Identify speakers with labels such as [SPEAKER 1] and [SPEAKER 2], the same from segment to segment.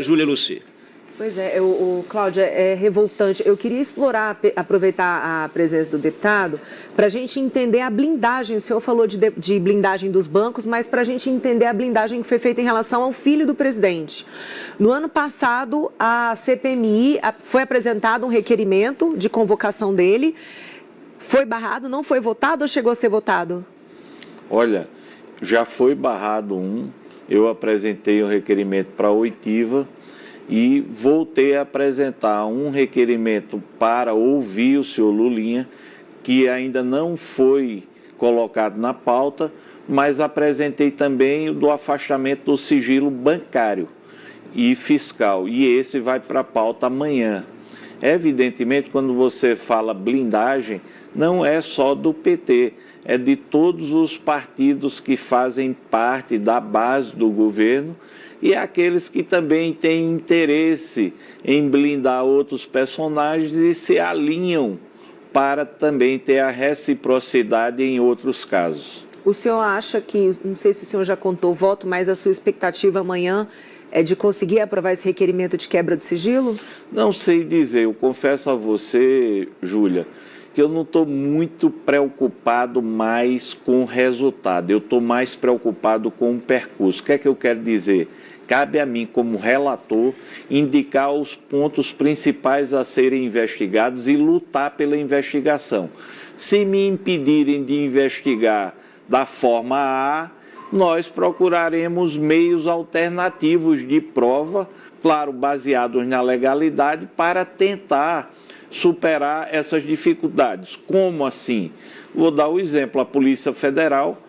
[SPEAKER 1] Júlia Lucy.
[SPEAKER 2] Pois é, Cláudia, é revoltante. Eu queria aproveitar a presença do deputado para a gente entender a blindagem. O senhor falou de blindagem dos bancos, mas para a gente entender a blindagem que foi feita em relação ao filho do presidente. No ano passado, a CPMI foi apresentado um requerimento de convocação dele. Foi barrado, não foi votado ou chegou a ser votado?
[SPEAKER 3] Olha, já foi barrado eu apresentei um requerimento para a oitiva e voltei a apresentar um requerimento para ouvir o senhor Lulinha, que ainda não foi colocado na pauta, mas apresentei também o do afastamento do sigilo bancário e fiscal, e esse vai para a pauta amanhã. Evidentemente, quando você fala blindagem, não é só do PT, é de todos os partidos que fazem parte da base do governo e aqueles que também têm interesse em blindar outros personagens e se alinham para também ter a reciprocidade em outros casos.
[SPEAKER 2] O senhor acha que, não sei se o senhor já contou o voto, mas a sua expectativa amanhã é de conseguir aprovar esse requerimento de quebra do sigilo?
[SPEAKER 3] Não sei dizer, eu confesso a você, Júlia, que eu não estou muito preocupado mais com o resultado, eu estou mais preocupado com o percurso. O que é que eu quero dizer? Cabe a mim, como relator, indicar os pontos principais a serem investigados e lutar pela investigação. Se me impedirem de investigar da forma A, nós procuraremos meios alternativos de prova, claro, baseados na legalidade, para tentar superar essas dificuldades. Como assim? Vou dar o exemplo, a Polícia Federal,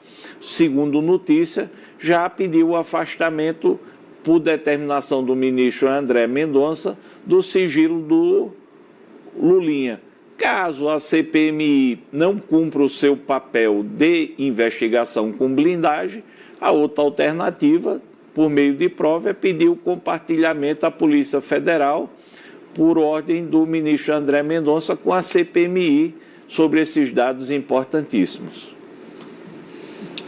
[SPEAKER 3] segundo notícia, já pediu o afastamento por determinação do ministro André Mendonça do sigilo do Lulinha. Caso a CPMI não cumpra o seu papel de investigação com blindagem, a outra alternativa, por meio de prova, é pedir o compartilhamento à Polícia Federal por ordem do ministro André Mendonça com a CPMI sobre esses dados importantíssimos.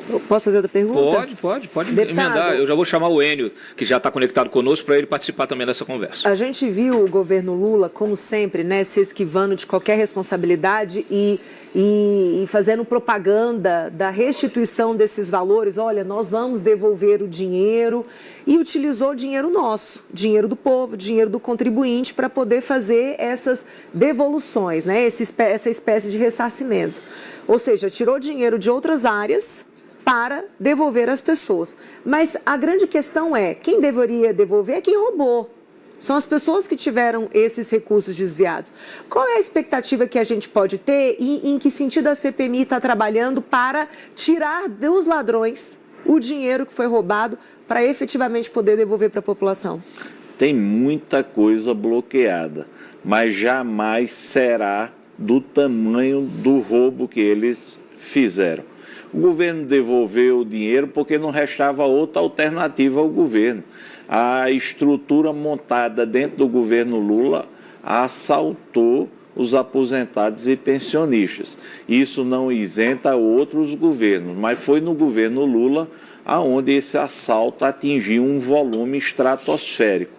[SPEAKER 2] Eu posso fazer outra pergunta?
[SPEAKER 1] Pode emendar. Eu já vou chamar o Enio, que já está conectado conosco, para ele participar também dessa conversa.
[SPEAKER 2] A gente viu o governo Lula, como sempre, né, se esquivando de qualquer responsabilidade e fazendo propaganda da restituição desses valores. Olha, nós vamos devolver o dinheiro, e utilizou dinheiro nosso, dinheiro do povo, dinheiro do contribuinte, para poder fazer essas devoluções, né, essa espécie de ressarcimento. Ou seja, tirou dinheiro de outras áreas para devolver às pessoas. Mas a grande questão é, quem deveria devolver é quem roubou. São as pessoas que tiveram esses recursos desviados. Qual é a expectativa que a gente pode ter e em que sentido a CPMI está trabalhando para tirar dos ladrões o dinheiro que foi roubado para efetivamente poder devolver para a população?
[SPEAKER 3] Tem muita coisa bloqueada, mas jamais será do tamanho do roubo que eles fizeram. O governo devolveu o dinheiro porque não restava outra alternativa ao governo. A estrutura montada dentro do governo Lula assaltou os aposentados e pensionistas. Isso não isenta outros governos, mas foi no governo Lula aonde esse assalto atingiu um volume estratosférico.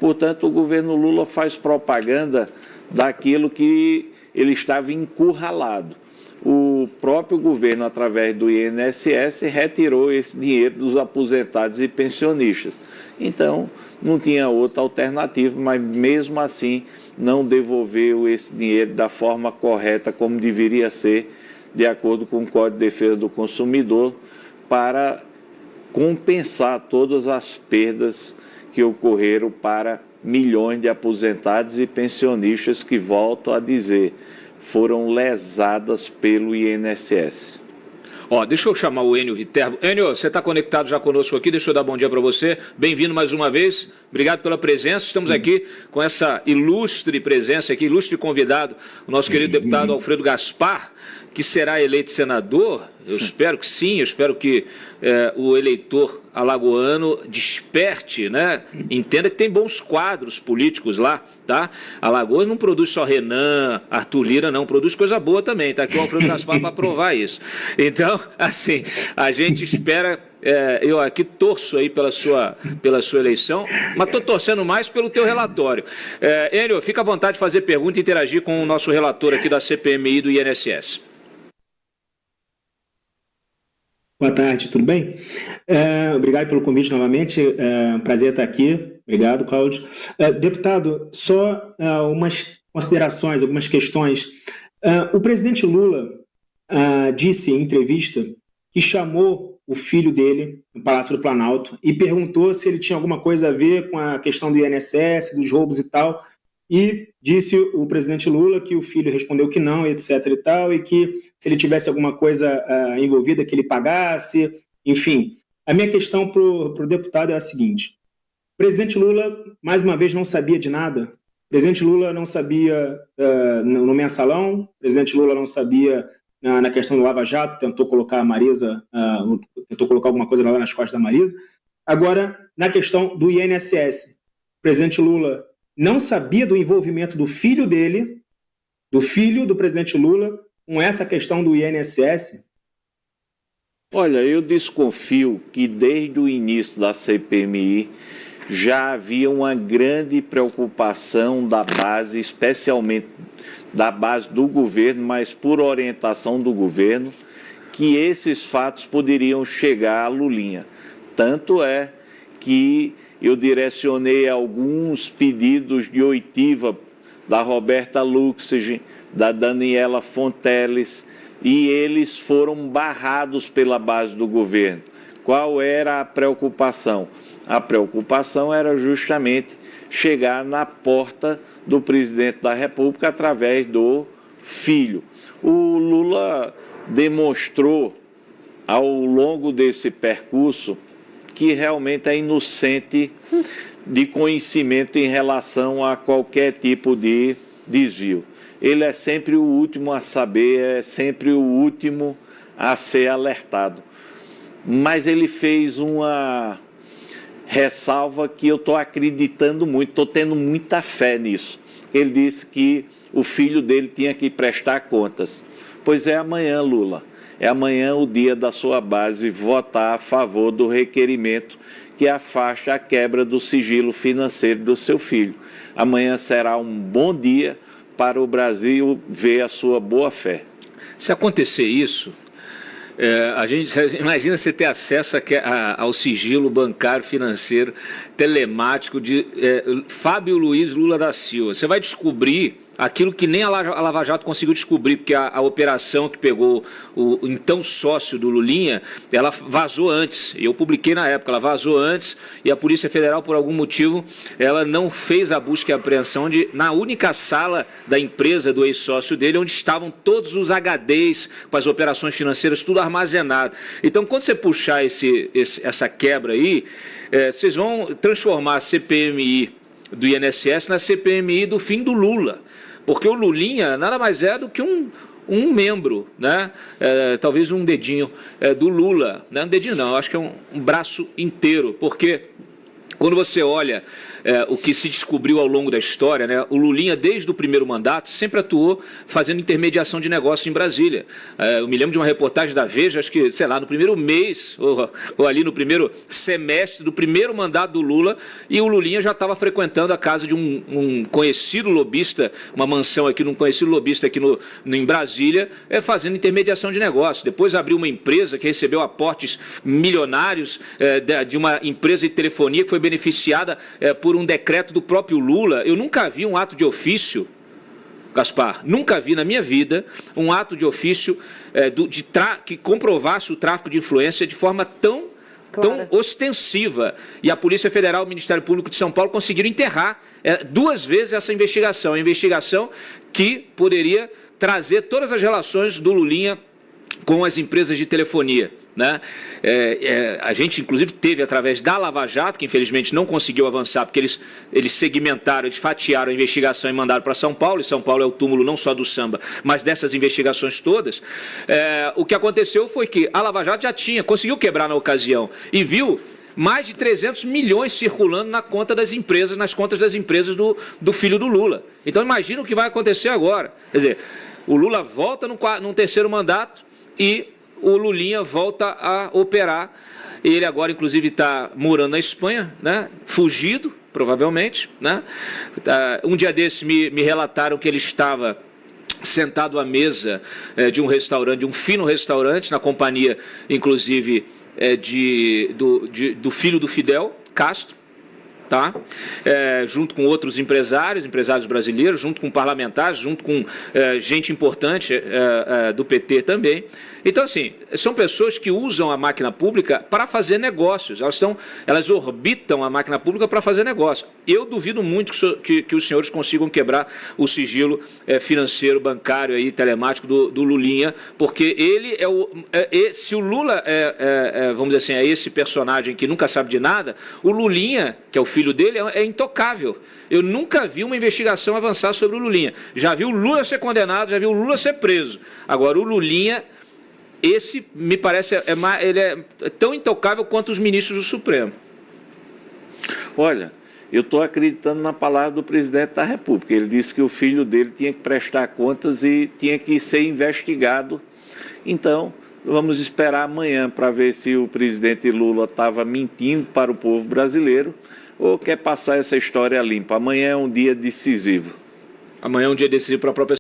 [SPEAKER 3] Portanto, o governo Lula faz propaganda daquilo que ele estava encurralado. O próprio governo, através do INSS, retirou esse dinheiro dos aposentados e pensionistas. Então, não tinha outra alternativa, mas mesmo assim não devolveu esse dinheiro da forma correta, como deveria ser, de acordo com o Código de Defesa do Consumidor, para compensar todas as perdas que ocorreram para milhões de aposentados e pensionistas que, volto a dizer, foram lesadas pelo INSS.
[SPEAKER 1] Deixa eu chamar o Enio Viterbo. Enio, você está conectado já conosco aqui, deixa eu dar bom dia para você. Bem-vindo mais uma vez, obrigado pela presença. Estamos aqui com essa ilustre presença aqui, ilustre convidado, o nosso querido deputado Alfredo Gaspar, que será eleito senador. Eu espero que sim, eu espero que o eleitor alagoano desperte, né? Entenda que tem bons quadros políticos lá, tá? Alagoas não produz só Renan, Arthur Lira, não, produz coisa boa também, tá aqui o Alfredo Gaspar para provar isso. Então, assim, a gente espera eu aqui torço aí pela sua eleição, mas estou torcendo mais pelo teu relatório. Enio, fica à vontade de fazer pergunta e interagir com o nosso relator aqui da CPMI do INSS.
[SPEAKER 4] Boa tarde, tudo bem? Obrigado pelo convite novamente, é um prazer estar aqui. Obrigado, Cláudio. Deputado, só umas considerações, algumas questões. O presidente Lula disse em entrevista que chamou o filho dele no Palácio do Planalto e perguntou se ele tinha alguma coisa a ver com a questão do INSS, dos roubos e tal, e disse o presidente Lula que o filho respondeu que não, etc e tal, e que se ele tivesse alguma coisa envolvida que ele pagasse, enfim. A minha questão para o deputado é a seguinte: o presidente Lula, mais uma vez, não sabia de nada. O presidente Lula não sabia no mensalão, o presidente Lula não sabia na questão do Lava Jato, tentou colocar a Marisa, tentou colocar alguma coisa lá nas costas da Marisa. Agora, na questão do INSS, o presidente Lula não sabia do envolvimento do filho dele, do filho do presidente Lula, com essa questão do INSS?
[SPEAKER 3] Olha, eu desconfio que desde o início da CPMI já havia uma grande preocupação da base, especialmente da base do governo, mas por orientação do governo, que esses fatos poderiam chegar a Lulinha. Tanto é que eu direcionei alguns pedidos de oitiva da Roberta Luxig, da Daniela Fonteles, e eles foram barrados pela base do governo. Qual era a preocupação? A preocupação era justamente chegar na porta do presidente da República através do filho. O Lula demonstrou, ao longo desse percurso, que realmente é inocente de conhecimento em relação a qualquer tipo de desvio. Ele é sempre o último a saber, é sempre o último a ser alertado. Mas ele fez uma ressalva que eu estou acreditando muito, estou tendo muita fé nisso. Ele disse que o filho dele tinha que prestar contas. Pois é amanhã, Lula. É amanhã o dia da sua base votar a favor do requerimento que afasta a quebra do sigilo financeiro do seu filho. Amanhã será um bom dia para o Brasil ver a sua boa-fé.
[SPEAKER 1] Se acontecer isso, a gente imagina você ter acesso ao sigilo bancário financeiro telemático de Fábio Luiz Lula da Silva. Você vai descobrir aquilo que nem a Lava Jato conseguiu descobrir, porque a operação que pegou o então sócio do Lulinha, ela vazou antes. Eu publiquei na época, ela vazou antes e a Polícia Federal, por algum motivo, ela não fez a busca e apreensão na única sala da empresa do ex-sócio dele, onde estavam todos os HDs com as operações financeiras, tudo armazenado. Então, quando você puxar essa quebra aí, vocês vão transformar a CPMI do INSS na CPMI do fim do Lula. Porque o Lulinha nada mais é do que um membro, né? Talvez um dedinho do Lula. Não é um dedinho não, acho que é um braço inteiro. Porque quando você olha o que se descobriu ao longo da história, né? O Lulinha, desde o primeiro mandato, sempre atuou fazendo intermediação de negócio em Brasília. Eu me lembro de uma reportagem da Veja, acho que, sei lá, no primeiro mês, ou ali no primeiro semestre do primeiro mandato do Lula, e o Lulinha já estava frequentando a casa de um conhecido lobista, uma mansão aqui, um conhecido lobista aqui em Brasília, fazendo intermediação de negócio. Depois abriu uma empresa que recebeu aportes milionários de uma empresa de telefonia que foi beneficiada por um decreto do próprio Lula. Eu nunca vi um ato de ofício, Gaspar, nunca vi na minha vida um ato de ofício que comprovasse o tráfico de influência de forma tão ostensiva. E a Polícia Federal e o Ministério Público de São Paulo conseguiram enterrar 2 vezes essa investigação. A investigação que poderia trazer todas as relações do Lulinha com as empresas de telefonia, né? A gente, inclusive, teve através da Lava Jato, que infelizmente não conseguiu avançar, porque eles segmentaram, eles fatiaram a investigação e mandaram para São Paulo, e São Paulo é o túmulo não só do samba, mas dessas investigações todas. O que aconteceu foi que a Lava Jato já conseguiu quebrar na ocasião, e viu mais de 300 milhões circulando nas contas das empresas do filho do Lula. Então imagina o que vai acontecer agora. Quer dizer, o Lula volta num terceiro mandato, e o Lulinha volta a operar Ele agora, inclusive, está morando na Espanha, né? Fugido, provavelmente, né? Um dia desses me relataram que ele estava sentado à mesa de um restaurante, de um fino restaurante, na companhia, inclusive, do filho do Fidel Castro, tá? Junto com outros empresários brasileiros, junto com parlamentares, junto com gente importante do PT também. Então, assim, são pessoas que usam a máquina pública para fazer negócios, elas orbitam a máquina pública para fazer negócio. Eu duvido muito que os senhores consigam quebrar o sigilo financeiro, bancário, aí, telemático do Lulinha, porque ele se o Lula, vamos dizer assim, é esse personagem que nunca sabe de nada, o Lulinha, que é o filho dele, é intocável. Eu nunca vi uma investigação avançar sobre o Lulinha. Já vi o Lula ser condenado, já vi o Lula ser preso. Agora, o Lulinha... Esse, me parece, ele é tão intocável quanto os ministros do Supremo.
[SPEAKER 3] Olha, eu estou acreditando na palavra do presidente da República. Ele disse que o filho dele tinha que prestar contas e tinha que ser investigado. Então, vamos esperar amanhã para ver se o presidente Lula estava mentindo para o povo brasileiro ou quer passar essa história limpa. Amanhã é um dia decisivo.
[SPEAKER 1] Amanhã é um dia decisivo para a própria